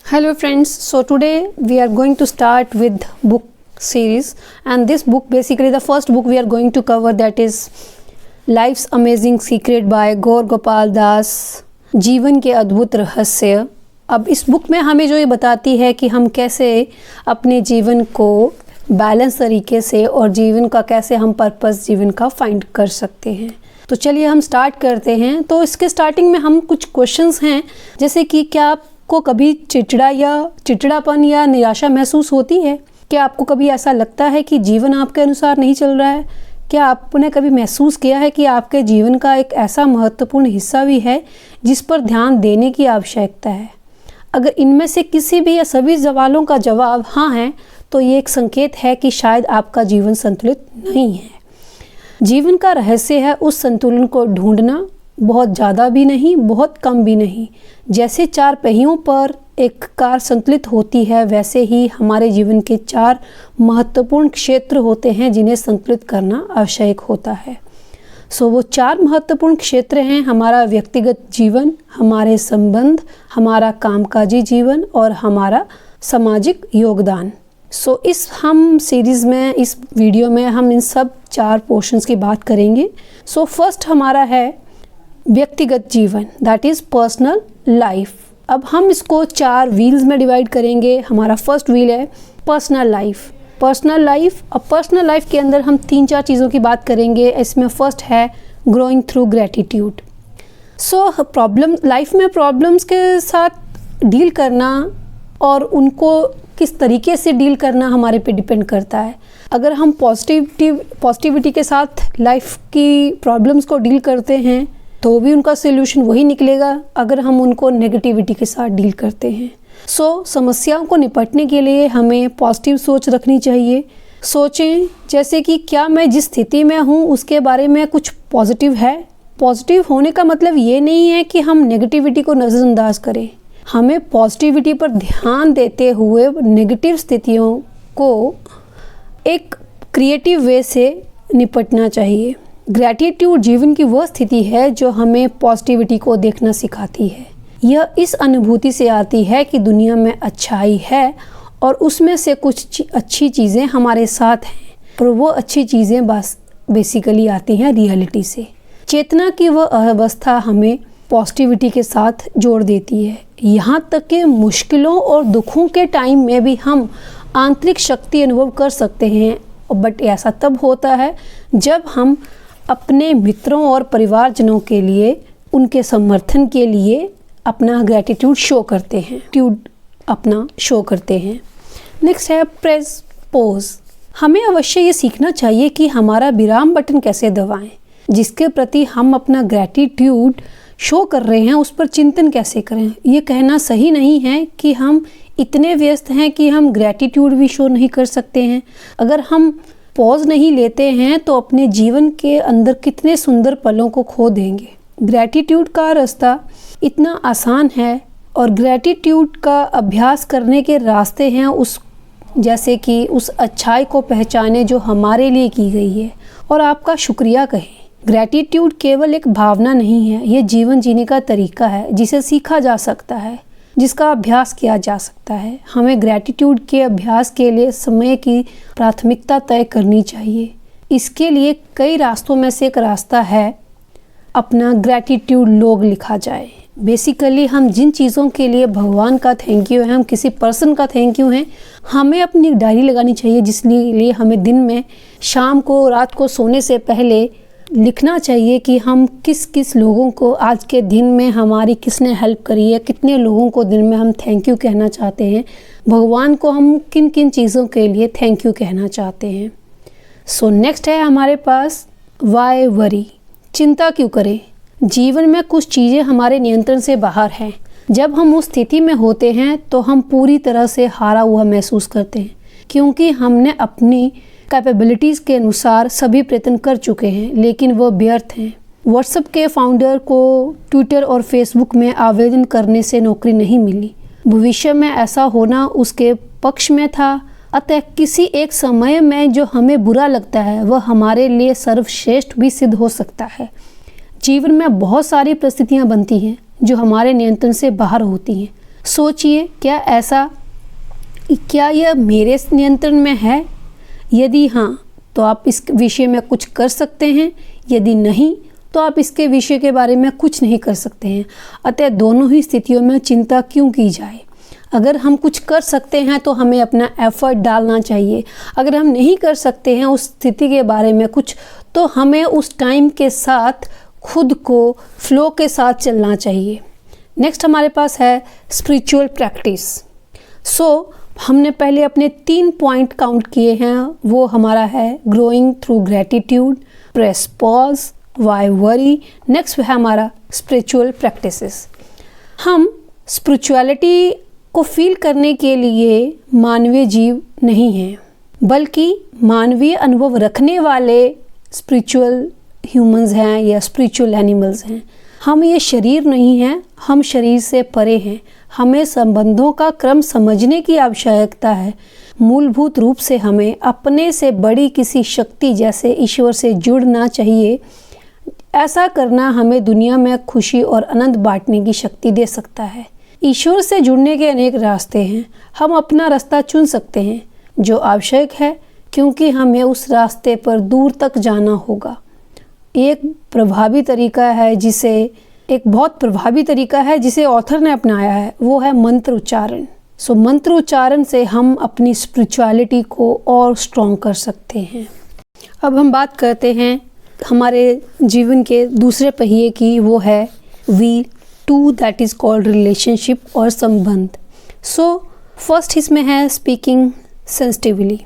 Hello friends, so today we are going to start with book series, and this book, basically the first book we are going to cover, that is Life's Amazing Secret by गौर गोपाल दास, जीवन के अद्भुत रहस्य। अब इस book में हमें जो ये बताती है कि हम कैसे अपने जीवन को बैलेंस तरीके से और जीवन का कैसे हम पर्पस जीवन का फाइंड कर सकते हैं। तो चलिए हम स्टार्ट करते हैं। तो इसके स्टार्टिंग में हम कुछ क्वेश्चंस हैं, जैसे कि क्या आपको कभी चिड़चिड़ापन या निराशा महसूस होती है? क्या आपको कभी ऐसा लगता है कि जीवन आपके अनुसार नहीं चल रहा है? क्या आपने कभी महसूस किया है कि आपके जीवन का एक ऐसा महत्वपूर्ण हिस्सा भी है जिस पर ध्यान देने की आवश्यकता है? अगर इनमें से किसी भी या सभी सवालों का जवाब हाँ है, तो ये एक संकेत है कि शायद आपका जीवन संतुलित नहीं है। जीवन का रहस्य है उस संतुलन को ढूंढना, बहुत ज़्यादा भी नहीं, बहुत कम भी नहीं। जैसे चार पहियों पर एक कार संतुलित होती है, वैसे ही हमारे जीवन के चार महत्वपूर्ण क्षेत्र होते हैं जिन्हें संतुलित करना आवश्यक होता है। वो चार महत्वपूर्ण क्षेत्र हैं: हमारा व्यक्तिगत जीवन, हमारे संबंध, हमारा कामकाजी जीवन और हमारा सामाजिक योगदान। इस हम सीरीज़ में, इस वीडियो में हम इन सब चार पोर्शंस की बात करेंगे। फर्स्ट हमारा है व्यक्तिगत जीवन, दैट इज़ पर्सनल लाइफ। अब हम इसको चार व्हील्स में डिवाइड करेंगे। हमारा फर्स्ट व्हील है पर्सनल लाइफ। पर्सनल लाइफ के अंदर हम तीन चार चीज़ों की बात करेंगे। इसमें फर्स्ट है ग्रोइंग थ्रू ग्रैटिट्यूड। लाइफ में प्रॉब्लम्स के साथ डील करना और उनको किस तरीके से डील करना हमारे पे डिपेंड करता है। अगर हम पॉजिटिविटी के साथ लाइफ की प्रॉब्लम्स को डील करते हैं तो भी उनका सोल्यूशन वही निकलेगा, अगर हम उनको नेगेटिविटी के साथ डील करते हैं। समस्याओं को निपटने के लिए हमें पॉजिटिव सोच रखनी चाहिए। सोचें जैसे कि क्या मैं जिस स्थिति में हूँ उसके बारे में कुछ पॉजिटिव है। पॉजिटिव होने का मतलब ये नहीं है कि हम नेगेटिविटी को नज़रअंदाज करें। हमें पॉजिटिविटी पर ध्यान देते हुए नेगेटिव स्थितियों को एक क्रिएटिव वे से निपटना चाहिए। ग्रैटिट्यूड जीवन की वह स्थिति है जो हमें पॉजिटिविटी को देखना सिखाती है। यह इस अनुभूति से आती है कि दुनिया में अच्छाई है और उसमें से कुछ अच्छी चीज़ें हमारे साथ हैं, और वो अच्छी चीज़ें बस बेसिकली आती हैं रियलिटी से। चेतना की वह अवस्था हमें पॉजिटिविटी के साथ जोड़ देती है। यहाँ तक कि मुश्किलों और दुखों के टाइम में भी हम आंतरिक शक्ति अनुभव कर सकते हैं, बट ऐसा तब होता है जब हम अपने मित्रों और परिवारजनों के लिए, उनके समर्थन के लिए अपना ग्रैटिट्यूड शो करते हैं। नेक्स्ट है प्रेस पोज। हमें अवश्य ये सीखना चाहिए कि हमारा विराम बटन कैसे दबाएं। जिसके प्रति हम अपना ग्रैटिट्यूड शो कर रहे हैं उस पर चिंतन कैसे करें। ये कहना सही नहीं है कि हम इतने व्यस्त हैं कि हम ग्रैटिट्यूड भी शो नहीं कर सकते हैं। अगर हम पॉज नहीं लेते हैं तो अपने जीवन के अंदर कितने सुंदर पलों को खो देंगे। ग्रैटिट्यूड का रास्ता इतना आसान है और ग्रैटिट्यूड का अभ्यास करने के रास्ते हैं जैसे कि उस अच्छाई को पहचाने जो हमारे लिए की गई है और आपका शुक्रिया कहें। ग्रैटिट्यूड केवल एक भावना नहीं है, ये जीवन जीने का तरीका है जिसे सीखा जा सकता है, जिसका अभ्यास किया जा सकता है। हमें ग्रैटिट्यूड के अभ्यास के लिए समय की प्राथमिकता तय करनी चाहिए। इसके लिए कई रास्तों में से एक रास्ता है अपना ग्रैटिट्यूड लॉग लिखा जाए। बेसिकली हम जिन चीज़ों के लिए भगवान का थैंक यू है, हम किसी पर्सन का थैंक यू हैं, हमें अपनी डायरी लगानी चाहिए, जिसलिए हमें दिन में, शाम को, रात को सोने से पहले लिखना चाहिए कि हम किस किस लोगों को आज के दिन में हमारी किसने हेल्प करी है, कितने लोगों को दिन में हम थैंक यू कहना चाहते हैं, भगवान को हम किन किन चीज़ों के लिए थैंक यू कहना चाहते हैं। नेक्स्ट है हमारे पास वाई वरी। चिंता क्यों करें? जीवन में कुछ चीज़ें हमारे नियंत्रण से बाहर हैं। जब हम उस स्थिति में होते हैं तो हम पूरी तरह से हारा हुआ महसूस करते हैं, क्योंकि हमने अपनी कैपेबिलिटीज़ के अनुसार सभी प्रयत्न कर चुके हैं, लेकिन वह व्यर्थ हैं। व्हाट्सएप के फाउंडर को ट्विटर और फेसबुक में आवेदन करने से नौकरी नहीं मिली। भविष्य में ऐसा होना उसके पक्ष में था। अतः किसी एक समय में जो हमें बुरा लगता है वह हमारे लिए सर्वश्रेष्ठ भी सिद्ध हो सकता है। जीवन में बहुत सारी परिस्थितियां बनती हैं जो हमारे नियंत्रण से बाहर होती हैं। सोचिए, क्या यह मेरे नियंत्रण में है? यदि हाँ, तो आप इस विषय में कुछ कर सकते हैं, यदि नहीं तो आप इसके विषय के बारे में कुछ नहीं कर सकते हैं। अतः दोनों ही स्थितियों में चिंता क्यों की जाए? अगर हम कुछ कर सकते हैं तो हमें अपना एफर्ट डालना चाहिए। अगर हम नहीं कर सकते हैं उस स्थिति के बारे में कुछ, तो हमें उस टाइम के साथ खुद को फ्लो के साथ चलना चाहिए। नेक्स्ट हमारे पास है स्पिरिचुअल प्रैक्टिस। हमने पहले अपने 3 पॉइंट काउंट किए हैं। वो हमारा है growing through gratitude, press pause, why worry. Next है हमारा स्पिरिचुअल प्रैक्टिसेस। हम स्पिरिचुअलिटी को फील करने के लिए मानवीय जीव नहीं हैं, बल्कि मानवीय अनुभव रखने वाले स्पिरिचुअल ह्यूमंस हैं या स्पिरिचुअल एनिमल्स हैं। हम ये शरीर नहीं हैं, हम शरीर से परे हैं। हमें संबंधों का क्रम समझने की आवश्यकता है। मूलभूत रूप से हमें अपने से बड़ी किसी शक्ति जैसे ईश्वर से जुड़ना चाहिए। ऐसा करना हमें दुनिया में खुशी और आनंद बांटने की शक्ति दे सकता है। ईश्वर से जुड़ने के अनेक रास्ते हैं। हम अपना रास्ता चुन सकते हैं जो आवश्यक है, क्योंकि हमें उस रास्ते पर दूर तक जाना होगा। एक बहुत प्रभावी तरीका है जिसे ऑथर ने अपनाया है, वो है मंत्र उच्चारण। मंत्र उच्चारण से हम अपनी स्पिरिचुअलिटी को और स्ट्रॉन्ग कर सकते हैं। अब हम बात करते हैं हमारे जीवन के दूसरे पहिए की, वो है wheel 2, that is called relationship और संबंध। फर्स्ट इसमें है स्पीकिंग सेंसिटिवली।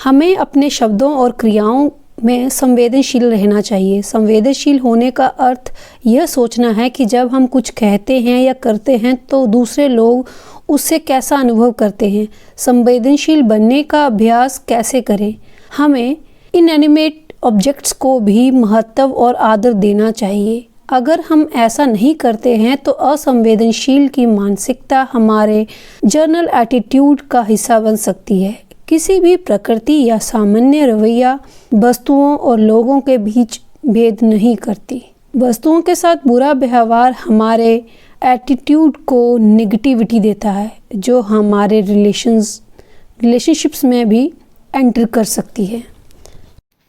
हमें अपने शब्दों और क्रियाओं में संवेदनशील रहना चाहिए। संवेदनशील होने का अर्थ यह सोचना है कि जब हम कुछ कहते हैं या करते हैं तो दूसरे लोग उससे कैसा अनुभव करते हैं। संवेदनशील बनने का अभ्यास कैसे करें? हमें इनएनिमेट ऑब्जेक्ट्स को भी महत्व और आदर देना चाहिए। अगर हम ऐसा नहीं करते हैं तो असंवेदनशील की मानसिकता हमारे जनरल एटीट्यूड का हिस्सा बन सकती है। किसी भी प्रकृति या सामान्य रवैया वस्तुओं और लोगों के बीच भेद नहीं करती। वस्तुओं के साथ बुरा व्यवहार हमारे एटीट्यूड को नेगेटिविटी देता है, जो हमारे रिलेशनशिप्स में भी एंटर कर सकती है।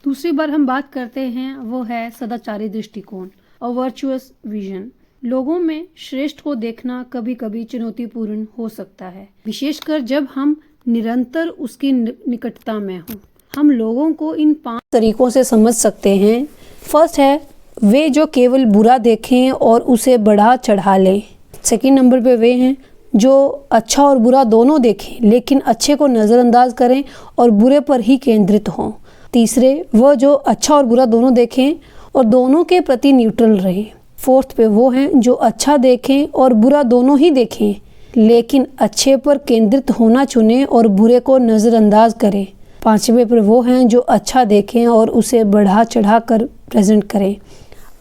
दूसरी बार हम बात करते हैं वो है सदाचारी दृष्टिकोण और वर्चुअस विजन। लोगों में श्रेष्ठ को देखना कभी कभी चुनौतीपूर्ण हो सकता है, विशेषकर जब हम निरंतर उसकी निकटता में हों। हम लोगों को इन 5 तरीकों से समझ सकते हैं। फर्स्ट है वे जो केवल बुरा देखें और उसे बढ़ा चढ़ा लें। सेकंड नंबर पे वे हैं जो अच्छा और बुरा दोनों देखें, लेकिन अच्छे को नज़रअंदाज करें और बुरे पर ही केंद्रित हों। तीसरे, वह जो अच्छा और बुरा दोनों देखें और दोनों के प्रति न्यूट्रल रहें। फोर्थ पे वो हैं जो अच्छा देखें और बुरा दोनों ही देखें, लेकिन अच्छे पर केंद्रित होना चुनें और बुरे को नज़रअंदाज करें। पांचवें पर वो हैं जो अच्छा देखें और उसे बढ़ा चढ़ा कर प्रेजेंट करें।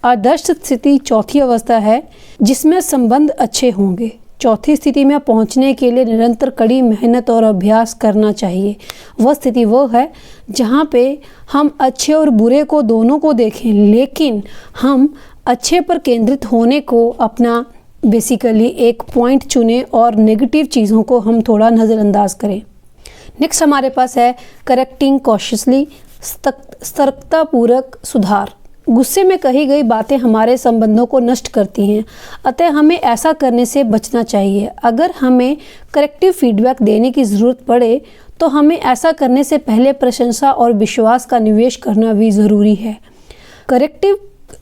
आदर्श स्थिति चौथी अवस्था है जिसमें संबंध अच्छे होंगे। चौथी स्थिति में पहुंचने के लिए निरंतर कड़ी मेहनत और अभ्यास करना चाहिए। वह स्थिति वो है जहां पे हम अच्छे और बुरे को दोनों को देखें, लेकिन हम अच्छे पर केंद्रित होने को अपना बेसिकली एक पॉइंट चुनें और नेगेटिव चीज़ों को हम थोड़ा नज़रअंदाज करें। नेक्स्ट हमारे पास है करेक्टिंग कॉशियसली, सतर्कतापूर्वक सुधार। गुस्से में कही गई बातें हमारे संबंधों को नष्ट करती हैं, अतः हमें ऐसा करने से बचना चाहिए। अगर हमें करेक्टिव फीडबैक देने की ज़रूरत पड़े तो हमें ऐसा करने से पहले प्रशंसा और विश्वास का निवेश करना भी ज़रूरी है। करेक्टिव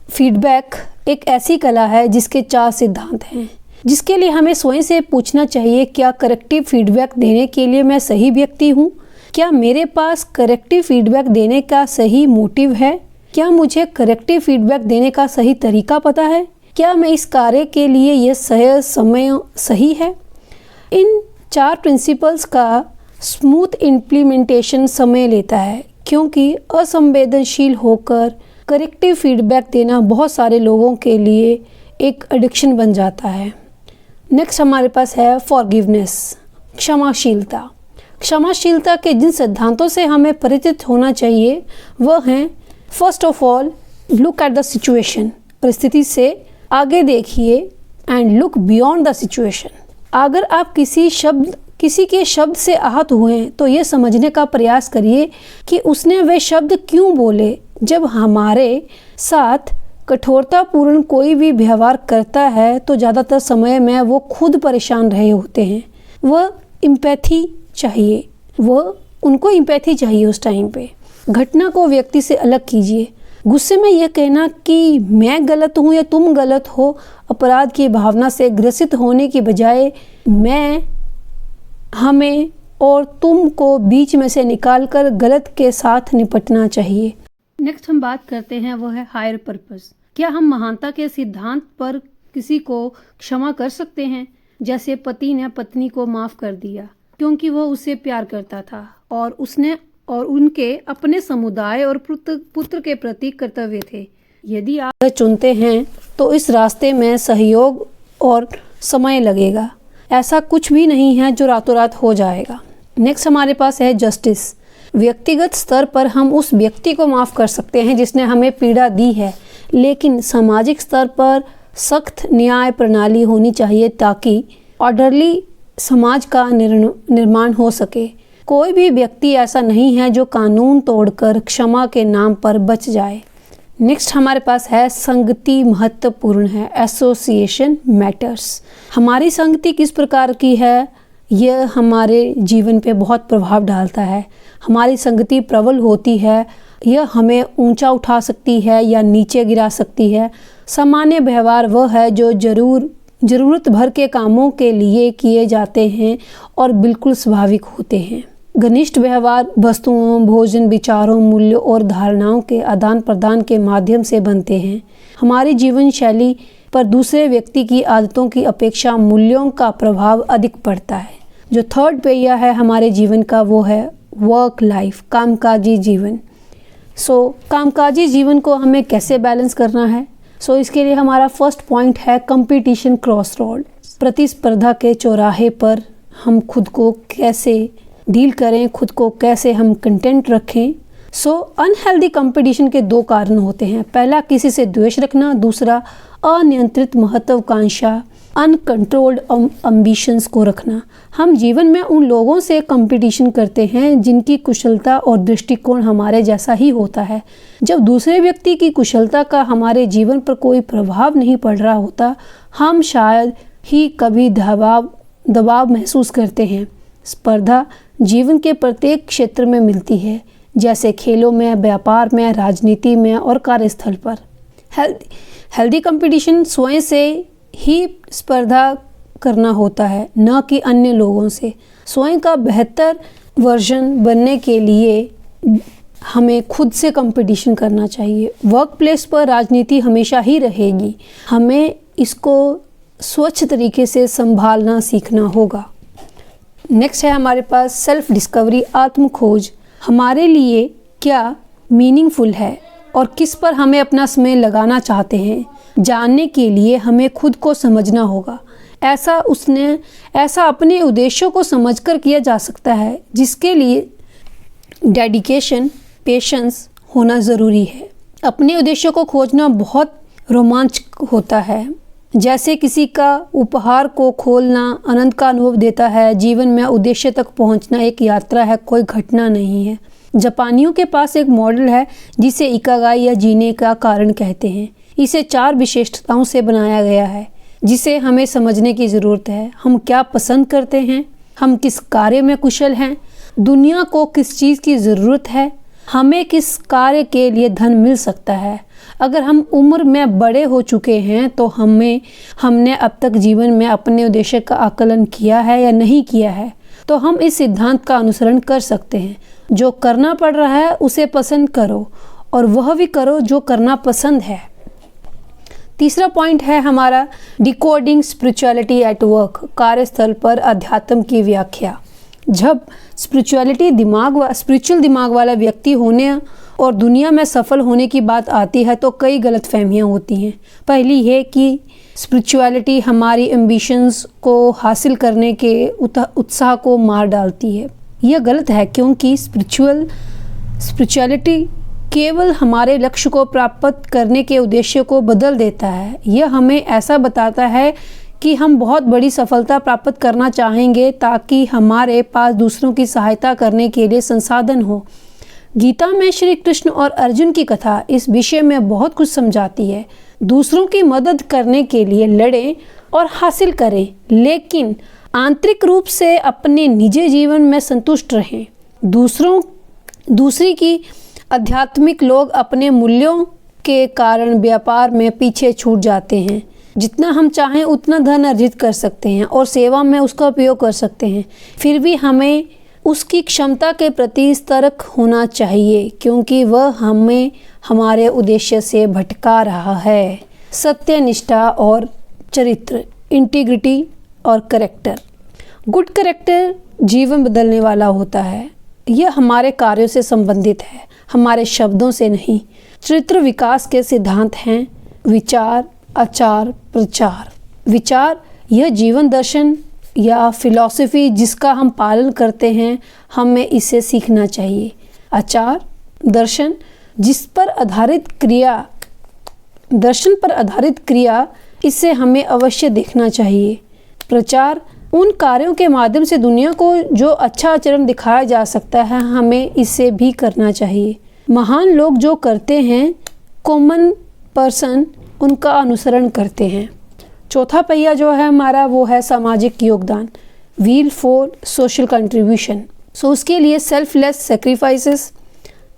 फीडबैक एक ऐसी कला है जिसके 4 सिद्धांत हैं, जिसके लिए हमें स्वयं से पूछना चाहिए, क्या करेक्टिव फीडबैक देने के लिए मैं सही व्यक्ति हूँ? क्या मेरे पास करेक्टिव फीडबैक देने का सही मोटिव है? क्या मुझे करेक्टिव फीडबैक देने का सही तरीका पता है? क्या मैं इस कार्य के लिए यह समय सही है? इन 4 प्रिंसिपल्स का स्मूथ इम्प्लीमेंटेशन समय लेता है, क्योंकि असंवेदनशील होकर करेक्टिव फीडबैक देना बहुत सारे लोगों के लिए एक एडिक्शन बन जाता है। नेक्स्ट हमारे पास है फॉरगिवनेस, क्षमाशीलता। क्षमाशीलता के जिन सिद्धांतों से हमें परिचित होना चाहिए वह हैं, first of all look at the situation, परिस्थिति से आगे देखिए, and look beyond the situation. अगर आप किसी के शब्द से आहत हुए हैं तो ये समझने का प्रयास करिए कि उसने वे शब्द क्यों बोले। जब हमारे साथ कठोरतापूर्ण कोई भी व्यवहार करता है तो ज़्यादातर समय में वो खुद परेशान रहे होते हैं। उनको एम्पैथी चाहिए उस टाइम पे। घटना को व्यक्ति से अलग कीजिए। गुस्से में यह कहना कि मैं गलत हूँ या तुम गलत हो, अपराध की भावना से ग्रसित होने की बजाय मैं, हमें और तुम को बीच में से निकालकर गलत के साथ निपटना चाहिए। नेक्स्ट हम बात करते हैं वो है हायर पर्पस। क्या हम महानता के सिद्धांत पर किसी को क्षमा कर सकते हैं? जैसे पति ने पत्नी को माफ कर दिया क्योंकि वह उसे प्यार करता था और उनके अपने समुदाय और पुत्र के प्रति कर्तव्य थे। यदि आप चुनते हैं तो इस रास्ते में सहयोग और समय लगेगा। ऐसा कुछ भी नहीं है जो रातों रात हो जाएगा। नेक्स्ट हमारे पास है जस्टिस। व्यक्तिगत स्तर पर हम उस व्यक्ति को माफ़ कर सकते हैं जिसने हमें पीड़ा दी है, लेकिन सामाजिक स्तर पर सख्त न्याय प्रणाली होनी चाहिए ताकि ऑर्डरली समाज का निर्माण हो सके। कोई भी व्यक्ति ऐसा नहीं है जो कानून तोड़कर क्षमा के नाम पर बच जाए। नेक्स्ट हमारे पास है संगति महत्वपूर्ण है, एसोसिएशन मैटर्स। हमारी संगति किस प्रकार की है यह हमारे जीवन पे बहुत प्रभाव डालता है। हमारी संगति प्रबल होती है, यह हमें ऊंचा उठा सकती है या नीचे गिरा सकती है। सामान्य व्यवहार वह है जो ज़रूरत भर के कामों के लिए किए जाते हैं और बिल्कुल स्वाभाविक होते हैं। घनिष्ठ व्यवहार वस्तुओं, भोजन, विचारों, मूल्यों और धारणाओं के आदान प्रदान के माध्यम से बनते हैं। हमारी जीवन शैली पर दूसरे व्यक्ति की आदतों की अपेक्षा मूल्यों का प्रभाव अधिक पड़ता है। जो थर्ड पहिया है हमारे जीवन का वो है वर्क लाइफ, कामकाजी जीवन। कामकाजी जीवन को हमें कैसे बैलेंस करना है? इसके लिए हमारा फर्स्ट पॉइंट है कंपटीशन क्रॉस रोड। प्रतिस्पर्धा के चौराहे पर हम खुद को कैसे डील करें, खुद को कैसे हम कंटेंट रखें। अनहेल्दी कंपटीशन के दो कारण होते हैं। पहला किसी से द्वेष रखना, दूसरा अनियंत्रित महत्वाकांक्षा, अनकंट्रोल्ड एम्बिशंस को रखना। हम जीवन में उन लोगों से कंपटीशन करते हैं जिनकी कुशलता और दृष्टिकोण हमारे जैसा ही होता है। जब दूसरे व्यक्ति की कुशलता का हमारे जीवन पर कोई प्रभाव नहीं पड़ रहा होता, हम शायद ही कभी दबाव महसूस करते हैं। स्पर्धा जीवन के प्रत्येक क्षेत्र में मिलती है, जैसे खेलों में, व्यापार में, राजनीति में और कार्यस्थल पर। हेल्दी कंपटीशन स्वयं से ही स्पर्धा करना होता है, न कि अन्य लोगों से। स्वयं का बेहतर वर्जन बनने के लिए हमें खुद से कंपटीशन करना चाहिए। वर्क प्लेस पर राजनीति हमेशा ही रहेगी, हमें इसको स्वच्छ तरीके से संभालना सीखना होगा। नेक्स्ट है हमारे पास सेल्फ डिस्कवरी, आत्म खोज। हमारे लिए क्या मीनिंगफुल है और किस पर हमें अपना समय लगाना चाहते हैं, जानने के लिए हमें खुद को समझना होगा। ऐसा अपने उद्देश्यों को समझकर किया जा सकता है, जिसके लिए डेडिकेशन, पेशेंस होना ज़रूरी है। अपने उद्देश्यों को खोजना बहुत रोमांचक होता है। जैसे किसी का उपहार को खोलना आनंद का अनुभव देता है। जीवन में उद्देश्य तक पहुंचना एक यात्रा है, कोई घटना नहीं है। जापानियों के पास एक मॉडल है जिसे इकागाई या जीने का कारण कहते हैं। इसे 4 विशेषताओं से बनाया गया है जिसे हमें समझने की ज़रूरत है। हम क्या पसंद करते हैं, हम किस कार्य में कुशल हैं, दुनिया को किस चीज़ की ज़रूरत है, हमें किस कार्य के लिए धन मिल सकता है। अगर हम उम्र में बड़े हो चुके हैं तो हमने अब तक जीवन में अपने उद्देश्य का आकलन किया है या नहीं किया है, तो हम इस सिद्धांत का अनुसरण कर सकते हैं। जो करना पड़ रहा है उसे पसंद करो और वह भी करो जो करना पसंद है। तीसरा पॉइंट है हमारा डिकोडिंग स्पिरिचुअलिटी एट वर्क, कार्यस्थल पर अध्यात्म की व्याख्या। जब स्पिरिचुअल दिमाग वाला व्यक्ति होने और दुनिया में सफल होने की बात आती है तो कई गलतफहमियां होती हैं। पहली है कि स्पिरिचुअलिटी हमारी एम्बिशंस को हासिल करने के उत्साह को मार डालती है। यह गलत है, क्योंकि स्पिरिचुअलिटी केवल हमारे लक्ष्य को प्राप्त करने के उद्देश्य को बदल देता है। यह हमें ऐसा बताता है कि हम बहुत बड़ी सफलता प्राप्त करना चाहेंगे ताकि हमारे पास दूसरों की सहायता करने के लिए संसाधन हो। गीता में श्री कृष्ण और अर्जुन की कथा इस विषय में बहुत कुछ समझाती है। दूसरों की मदद करने के लिए लड़ें और हासिल करें, लेकिन आंतरिक रूप से अपने निजी जीवन में संतुष्ट रहें। दूसरी की आध्यात्मिक लोग अपने मूल्यों के कारण व्यापार में पीछे छूट जाते हैं। जितना हम चाहें उतना धन अर्जित कर सकते हैं और सेवा में उसका उपयोग कर सकते हैं, फिर भी हमें उसकी क्षमता के प्रति सतर्क होना चाहिए, क्योंकि वह हमें हमारे उद्देश्य से भटका रहा है। सत्य, निष्ठा और चरित्र, इंटीग्रिटी और करेक्टर। गुड करेक्टर जीवन बदलने वाला होता है। यह हमारे कार्यों से संबंधित है, हमारे शब्दों से नहीं। चरित्र विकास के सिद्धांत हैं विचार, आचार, प्रचार। विचार यह जीवन दर्शन या फिलॉसफी जिसका हम पालन करते हैं, हमें इसे सीखना चाहिए। आचार दर्शन जिस पर आधारित क्रिया, दर्शन पर आधारित क्रिया, इसे हमें अवश्य देखना चाहिए। प्रचार उन कार्यों के माध्यम से दुनिया को जो अच्छा आचरण दिखाया जा सकता है, हमें इसे भी करना चाहिए। महान लोग जो करते हैं, कॉमन पर्सन उनका अनुसरण करते हैं। चौथा पहिया जो है हमारा, वो है सामाजिक योगदान, व्हील फॉर सोशल कंट्रीब्यूशन। सो उसके लिए सेल्फलेस सेक्रीफाइसेस,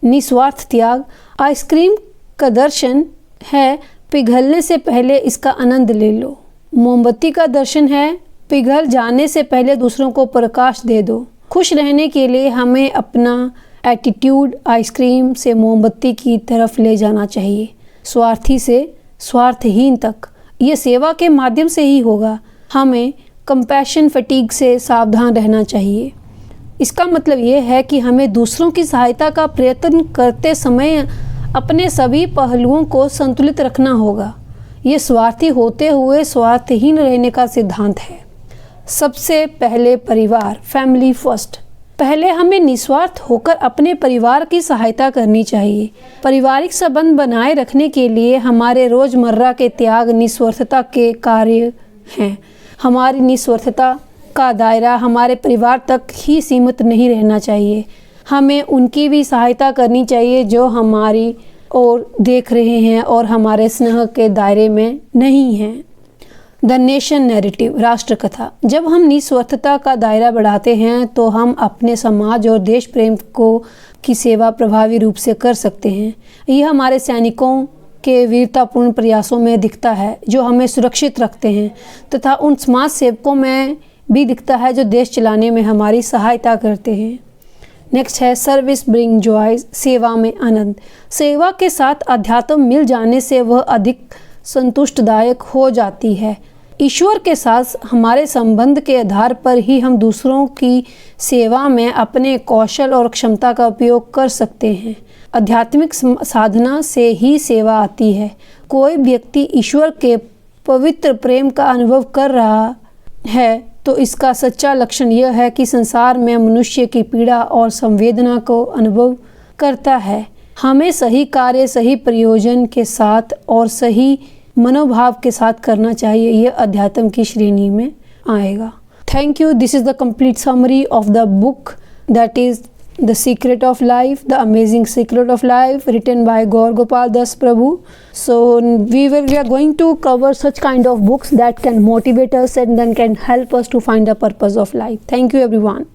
निस्वार्थ त्याग। आइसक्रीम का दर्शन है पिघलने से पहले इसका आनंद ले लो। मोमबत्ती का दर्शन है पिघल जाने से पहले दूसरों को प्रकाश दे दो। खुश रहने के लिए हमें अपना एटीट्यूड आइसक्रीम से मोमबत्ती की तरफ ले जाना चाहिए। स्वार्थी से स्वार्थहीन तक, ये सेवा के माध्यम से ही होगा। हमें कंपैशन फटीग से सावधान रहना चाहिए। इसका मतलब ये है कि हमें दूसरों की सहायता का प्रयत्न करते समय अपने सभी पहलुओं को संतुलित रखना होगा। ये स्वार्थी होते हुए स्वार्थहीन रहने का सिद्धांत है। सबसे पहले परिवार, फैमिली फर्स्ट। पहले हमें निस्वार्थ होकर अपने परिवार की सहायता करनी चाहिए। पारिवारिक संबंध बनाए रखने के लिए हमारे रोज़मर्रा के त्याग निस्वार्थता के कार्य हैं। हमारी निस्वार्थता का दायरा हमारे परिवार तक ही सीमित नहीं रहना चाहिए। हमें उनकी भी सहायता करनी चाहिए जो हमारी ओर देख रहे हैं और हमारे स्नेह के दायरे में नहीं हैं। द नेशन नैरेटिव, राष्ट्र कथा। जब हम निस्वार्थता का दायरा बढ़ाते हैं तो हम अपने समाज और देश प्रेम की सेवा प्रभावी रूप से कर सकते हैं। यह हमारे सैनिकों के वीरतापूर्ण प्रयासों में दिखता है जो हमें सुरक्षित रखते हैं, तथा उन समाज सेवकों में भी दिखता है जो देश चलाने में हमारी सहायता करते हैं। नेक्स्ट है सर्विस ब्रिंग जॉय, सेवा में आनंद। सेवा के साथ अध्यात्म मिल जाने से वह अधिक संतुष्टदायक हो जाती है। ईश्वर के साथ हमारे संबंध के आधार पर ही हम दूसरों की सेवा में अपने कौशल और क्षमता का उपयोग कर सकते हैं। आध्यात्मिक साधना से ही सेवा आती है। कोई व्यक्ति ईश्वर के पवित्र प्रेम का अनुभव कर रहा है तो इसका सच्चा लक्षण यह है कि संसार में मनुष्य की पीड़ा और संवेदना को अनुभव करता है। हमें सही कार्य सही प्रयोजन के साथ और सही मनोभाव के साथ करना चाहिए। यह अध्यात्म की श्रेणी में आएगा। Thank you. This is the complete summary of the book that is the secret of life, the amazing secret of life, written by Gaur Gopal Das Prabhu. So we are going to cover such kind of books that can motivate us and then can help us to find the purpose of life. Thank you everyone.